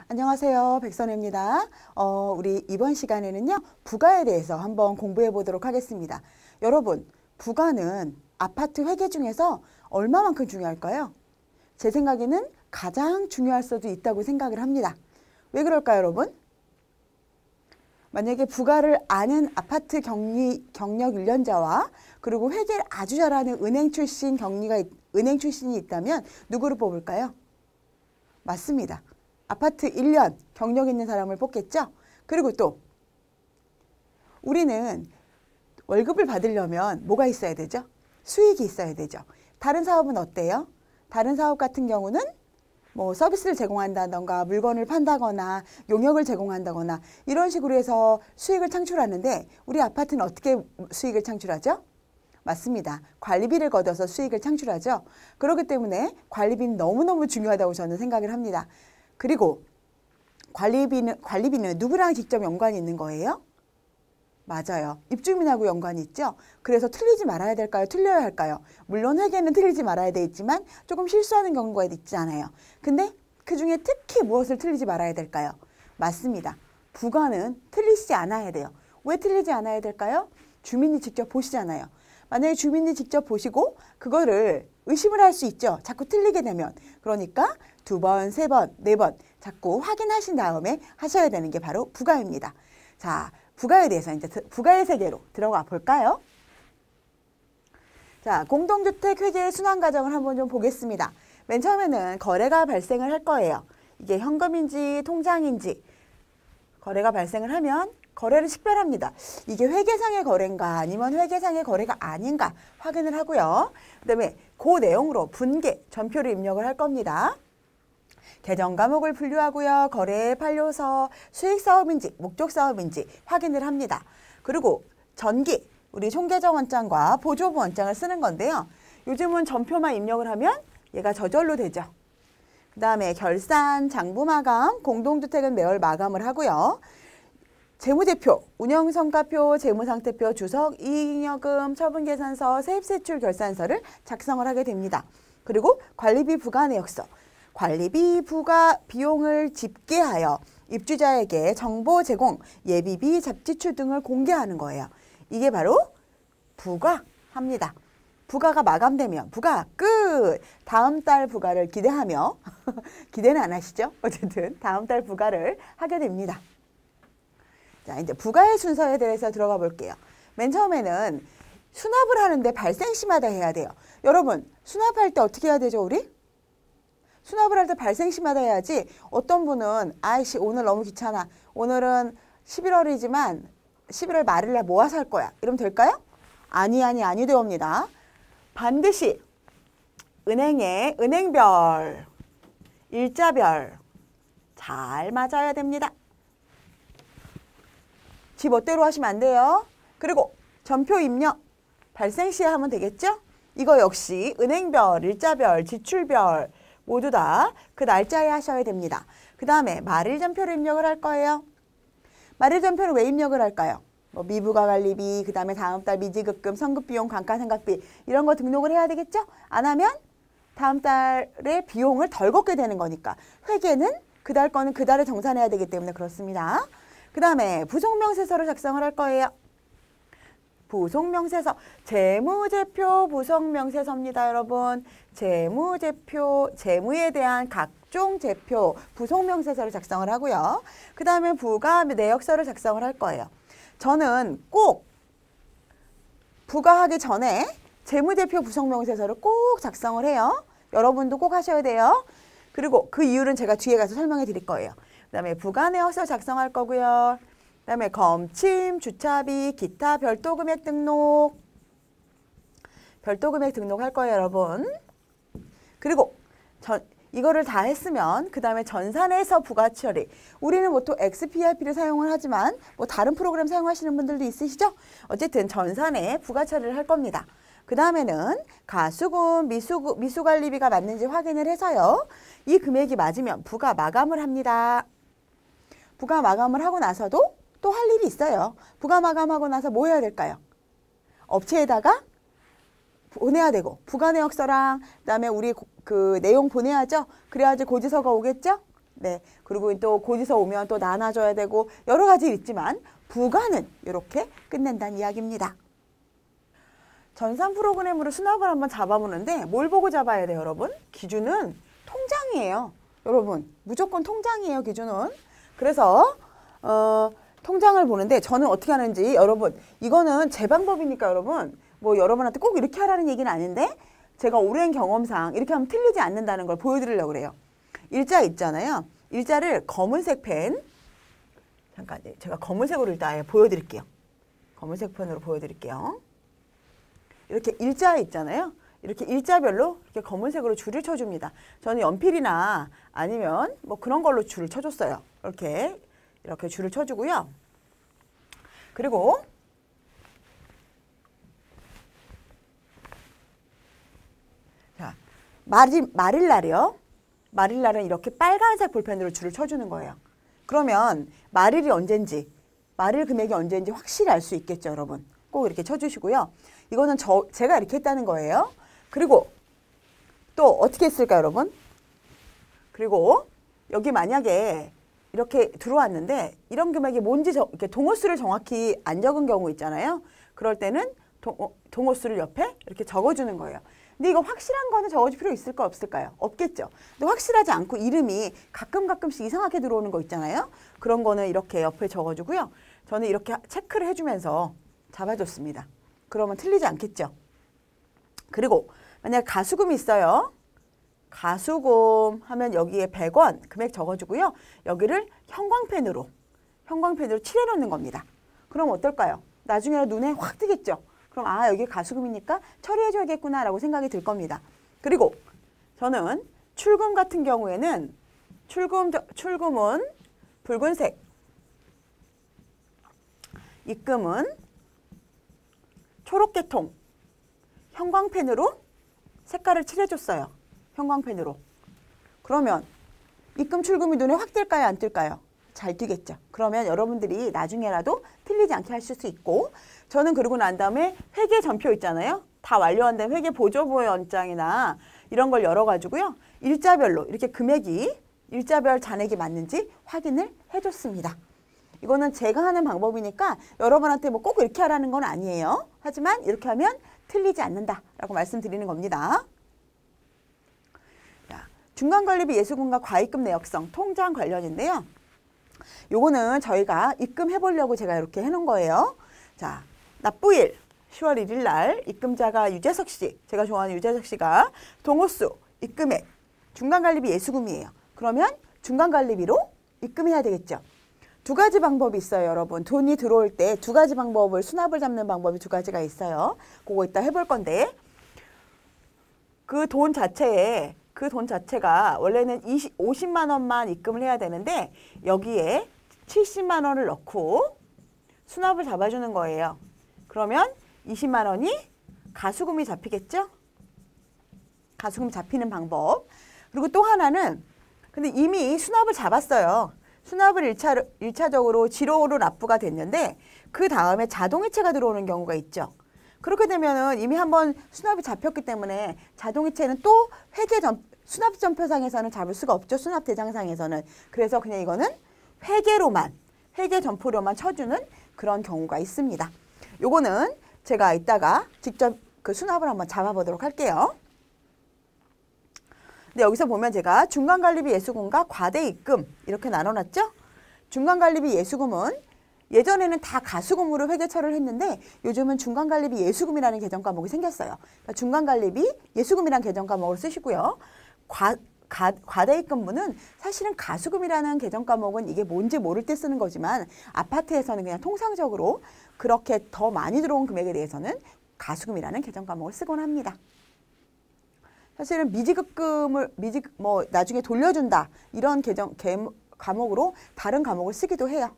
안녕하세요. 백선혜입니다. 우리 이번 시간에는요, 부가에 대해서 한번 공부해 보도록 하겠습니다. 여러분, 부가는 아파트 회계 중에서 얼마만큼 중요할까요? 제 생각에는 가장 중요할 수도 있다고 생각을 합니다. 왜 그럴까요, 여러분? 만약에 부가를 아는 아파트 경력 1년자와 그리고 회계를 아주 잘하는 은행 출신이 있다면 누구를 뽑을까요? 맞습니다. 아파트 1년 경력 있는 사람을 뽑겠죠? 그리고 또 우리는 월급을 받으려면 뭐가 있어야 되죠? 수익이 있어야 되죠. 다른 사업은 어때요? 다른 사업 같은 경우는 뭐 서비스를 제공한다던가 물건을 판다거나 용역을 제공한다거나 이런 식으로 해서 수익을 창출하는데 우리 아파트는 어떻게 수익을 창출하죠? 맞습니다. 관리비를 걷어서 수익을 창출하죠. 그렇기 때문에 관리비는 너무너무 중요하다고 저는 생각을 합니다. 그리고 관리비는 누구랑 직접 연관이 있는 거예요? 맞아요. 입주민하고 연관이 있죠. 그래서 틀리지 말아야 될까요? 틀려야 할까요? 물론 회계는 틀리지 말아야 되지만 조금 실수하는 경우가 있잖아요. 근데 그중에 특히 무엇을 틀리지 말아야 될까요? 맞습니다. 부가는 틀리지 않아야 돼요. 왜 틀리지 않아야 될까요? 주민이 직접 보시잖아요. 만약에 주민이 직접 보시고 그거를 의심을 할 수 있죠. 자꾸 틀리게 되면. 그러니까 2번, 3번, 4번 자꾸 확인하신 다음에 하셔야 되는 게 바로 부가입니다. 자, 부가에 대해서 이제 부가의 세계로 들어가 볼까요? 자, 공동주택 회계 순환 과정을 한번 좀 보겠습니다. 맨 처음에는 거래가 발생을 할 거예요. 이게 현금인지 통장인지 거래가 발생을 하면 거래를 식별합니다. 이게 회계상의 거래인가 아니면 회계상의 거래가 아닌가 확인을 하고요. 그 다음에 그 내용으로 분계, 전표를 입력을 할 겁니다. 계정 과목을 분류하고요. 거래 판료서, 수익사업인지 목적사업인지 확인을 합니다. 그리고 전기, 우리 총계정 원장과 보조부 원장을 쓰는 건데요. 요즘은 전표만 입력을 하면 얘가 저절로 되죠. 그 다음에 결산, 장부마감, 공동주택은 매월 마감을 하고요. 재무제표, 운영성과표, 재무상태표, 주석, 이익잉여금, 처분계산서, 세입세출 결산서를 작성을 하게 됩니다. 그리고 관리비 부가 내역서, 관리비 부가 비용을 집계하여 입주자에게 정보 제공, 예비비, 잡지출 등을 공개하는 거예요. 이게 바로 부가합니다. 부가가 마감되면 부가 끝! 다음 달 부가를 기대하며 기대는 안 하시죠? 어쨌든 다음 달 부가를 하게 됩니다. 자, 이제 부가의 순서에 대해서 들어가 볼게요. 맨 처음에는 수납을 하는데 발생 시마다 해야 돼요. 여러분, 수납할 때 어떻게 해야 되죠, 우리? 수납을 할 때 발생 시마다 해야지. 어떤 분은 아이씨 오늘 너무 귀찮아. 오늘은 11월이지만 11월 말일날 모아서 할 거야. 이러면 될까요? 아니 되옵니다. 반드시 은행에 은행별, 일자별 잘 맞아야 됩니다. 지 멋대로 하시면 안 돼요. 그리고 전표 입력 발생 시에 하면 되겠죠? 이거 역시 은행별, 일자별, 지출별 모두 다 그 날짜에 하셔야 됩니다. 그 다음에 말일 전표를 입력을 할 거예요. 말일 전표를 왜 입력을 할까요? 뭐 미부가 관리비, 그 다음에 다음 달 미지급금, 성급비용, 감가상각비 이런 거 등록을 해야 되겠죠? 안 하면 다음 달에 비용을 덜 걷게 되는 거니까 회계는 그달 거는 그달에 정산해야 되기 때문에 그렇습니다. 그 다음에 부속명세서를 작성을 할 거예요. 부속명세서, 재무제표 부속명세서입니다, 여러분. 재무제표, 재무에 대한 각종 제표, 부속명세서를 작성을 하고요. 그 다음에 부가 내역서를 작성을 할 거예요. 저는 꼭 부가하기 전에 재무제표 부속명세서를 꼭 작성을 해요. 여러분도 꼭 하셔야 돼요. 그리고 그 이유는 제가 뒤에 가서 설명해 드릴 거예요. 그 다음에 부가내역서 작성할 거고요. 그 다음에 검침, 주차비, 기타 별도 금액 등록. 별도 금액 등록할 거예요, 여러분. 그리고 이거를 다 했으면 그 다음에 전산에서 부가 처리. 우리는 보통 XPRP를 사용을 하지만 뭐 다른 프로그램 사용하시는 분들도 있으시죠? 어쨌든 전산에 부가 처리를 할 겁니다. 그 다음에는 가수금, 미수관리비가 맞는지 확인을 해서요. 이 금액이 맞으면 부가 마감을 합니다. 부가 마감을 하고 나서도 또 할 일이 있어요. 부가 마감하고 나서 뭐 해야 될까요? 업체에다가 보내야 되고 부가 내역서랑 그다음에 우리 그 내용 보내야죠. 그래야지 고지서가 오겠죠. 네. 그리고 또 곧이서 오면 또 나눠줘야 되고 여러 가지 있지만 부가는 이렇게 끝낸다는 이야기입니다. 전산 프로그램으로 수납을 한번 잡아보는데 뭘 보고 잡아야 돼요, 여러분? 기준은 통장이에요. 여러분, 무조건 통장이에요, 기준은. 그래서 통장을 보는데 저는 어떻게 하는지 여러분, 이거는 제 방법이니까 여러분, 뭐 여러분한테 꼭 이렇게 하라는 얘기는 아닌데 제가 오랜 경험상 이렇게 하면 틀리지 않는다는 걸 보여드리려고 그래요. 일자 있잖아요. 일자를 검은색 펜, 잠깐 제가 검은색으로 일단 아예 보여드릴게요. 검은색 펜으로 보여드릴게요. 이렇게 일자 있잖아요. 이렇게 일자별로 이렇게 검은색으로 줄을 쳐줍니다. 저는 연필이나 아니면 뭐 그런 걸로 줄을 쳐줬어요. 이렇게 줄을 쳐주고요. 그리고 자, 마릴날이요. 마릴날은 이렇게 빨간색 볼펜으로 줄을 쳐주는 거예요. 그러면 마릴이 언젠지, 마릴 금액이 언젠지 확실히 알 수 있겠죠, 여러분. 꼭 이렇게 쳐주시고요. 이거는 제가 이렇게 했다는 거예요. 그리고 또 어떻게 했을까요, 여러분? 그리고 여기 만약에 이렇게 들어왔는데 이런 금액이 뭔지 이렇게 동호수를 정확히 안 적은 경우 있잖아요. 그럴 때는 동호수를 옆에 이렇게 적어주는 거예요. 근데 이거 확실한 거는 적어줄 필요 있을까 없을까요? 없겠죠. 근데 확실하지 않고 이름이 가끔씩 이상하게 들어오는 거 있잖아요. 그런 거는 이렇게 옆에 적어주고요. 저는 이렇게 체크를 해주면서 잡아줬습니다. 그러면 틀리지 않겠죠. 그리고 만약에 가수금이 있어요. 가수금 하면 여기에 100원 금액 적어주고요. 여기를 형광펜으로 칠해놓는 겁니다. 그럼 어떨까요? 나중에 눈에 확 띄겠죠. 그럼 아, 여기 가수금이니까 처리해줘야겠구나 라고 생각이 들 겁니다. 그리고 저는 출금 같은 경우에는 출금은 붉은색, 입금은 초록계통, 형광펜으로 색깔을 칠해줬어요. 형광펜으로. 그러면 입금 출금이 눈에 확 띌까요? 안 띌까요? 잘 띄겠죠. 그러면 여러분들이 나중에라도 틀리지 않게 하실 수 있고, 저는 그러고 난 다음에 회계 전표 있잖아요. 다 완료한 다음에 회계 보조보호 연장이나 이런 걸 열어가지고요. 일자별로 이렇게 금액이 일자별 잔액이 맞는지 확인을 해줬습니다. 이거는 제가 하는 방법이니까 여러분한테 뭐 꼭 이렇게 하라는 건 아니에요. 하지만 이렇게 하면 틀리지 않는다라고 말씀드리는 겁니다. 자, 중간관리비 예수금과 과입금 내역성 통장 관련인데요. 요거는 저희가 입금해 보려고 제가 이렇게 해놓은 거예요. 자, 납부일 10월 1일 날 입금자가 유재석 씨, 제가 좋아하는 유재석 씨가 동호수, 입금액, 중간관리비 예수금이에요. 그러면 중간관리비로 입금해야 되겠죠. 두 가지 방법이 있어요, 여러분. 돈이 들어올 때 두 가지 방법을 수납을 잡는 방법이 두 가지가 있어요. 그거 이따 해볼 건데 그 돈 자체가 원래는 50만 원만 입금을 해야 되는데 여기에 70만 원을 넣고 수납을 잡아주는 거예요. 그러면 20만 원이 가수금이 잡히겠죠? 가수금 잡히는 방법. 그리고 또 하나는 근데 이미 수납을 잡았어요. 수납을 1차적으로 지로로 납부가 됐는데 그 다음에 자동이체가 들어오는 경우가 있죠. 그렇게 되면은 이미 한번 수납이 잡혔기 때문에 자동이체는 또 수납전표상에서는 잡을 수가 없죠. 수납대장상에서는. 그래서 그냥 이거는 회계점포로만 쳐주는 그런 경우가 있습니다. 요거는 제가 이따가 직접 그 수납을 한번 잡아보도록 할게요. 근데 여기서 보면 제가 중간관리비 예수금과 과대입금 이렇게 나눠놨죠? 중간관리비 예수금은 예전에는 다 가수금으로 회계처리를 했는데 요즘은 중간관리비 예수금이라는 계정 과목이 생겼어요. 그러니까 중간관리비 예수금이라는 계정 과목을 쓰시고요. 과대입금분은 사실은 가수금이라는 계정 과목은 이게 뭔지 모를 때 쓰는 거지만 아파트에서는 그냥 통상적으로 그렇게 더 많이 들어온 금액에 대해서는 가수금이라는 계정 과목을 쓰곤 합니다. 사실은 미지급금을 나중에 돌려준다 이런 과목으로 다른 과목을 쓰기도 해요.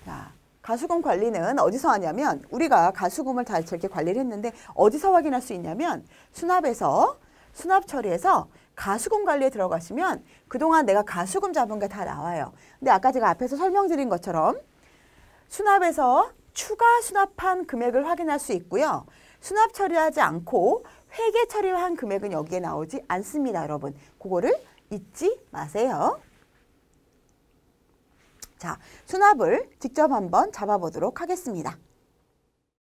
자, 가수금 관리는 어디서 하냐면 우리가 가수금을 다 저렇게 관리를 했는데 어디서 확인할 수 있냐면 수납 처리에서 가수금 관리에 들어가시면 그동안 내가 가수금 잡은 게 다 나와요. 근데 아까 제가 앞에서 설명드린 것처럼 수납에서 추가 수납한 금액을 확인할 수 있고요. 수납 처리하지 않고 회계 처리한 금액은 여기에 나오지 않습니다, 여러분. 그거를 잊지 마세요. 자, 수납을 직접 한번 잡아보도록 하겠습니다.